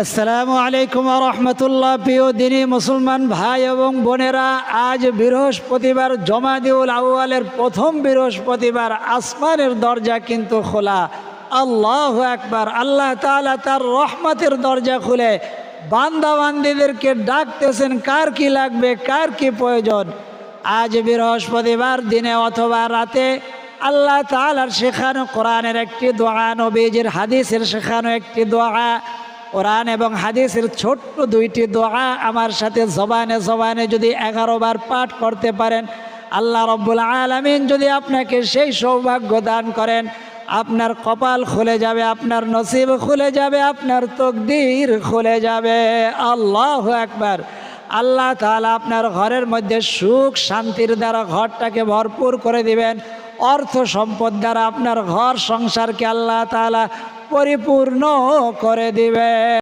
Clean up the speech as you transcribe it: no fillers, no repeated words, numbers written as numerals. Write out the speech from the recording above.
আসসালামু আলাইকুম ওয়া রাহমাতুল্লাহ। প্রিয় দিনী মুসলমান ভাই এবং বোনেরা, আজ বৃহস্পতিবার, জমাদিউল আউয়ালের প্রথম বৃহস্পতিবার। আসমানের দরজা কিন্তু খোলা। আল্লাহু আকবার। আল্লাহ তাআলা তার রহমতের দরজা খুলে বান্দা বান্দীদেরকে ডাকতেছেন, কার কি লাগবে, কার কি প্রয়োজন। আজ বৃহস্পতিবার দিনে অথবা রাতে আল্লাহ তাআলার শেখানো কোরআনের একটি দোয়া, নবীজির হাদিসের শেখানো একটি দোয়া, কোরআন এবং হাদিসের ছোট্ট দুইটি দোয়া আমার সাথে জবানে জবানে যদি 11 বার পাঠ করতে পারেন, আল্লাহ রব্বুল আলামিন যদি আপনাকে সেই সৌভাগ্য দান করেন, আপনার কপাল খুলে যাবে, আপনার নসিব খুলে যাবে, আপনার তকদির খুলে যাবে। আল্লাহু আকবার। আল্লাহ তাআলা আপনার ঘরের মধ্যে সুখ শান্তির দ্বারা ঘরটাকে ভরপুর করে দিবেন। অর্থ সম্পদ দ্বারা আপনার ঘর সংসারকে আল্লাহ তাআলা পরিপূর্ণ করে দিবেন।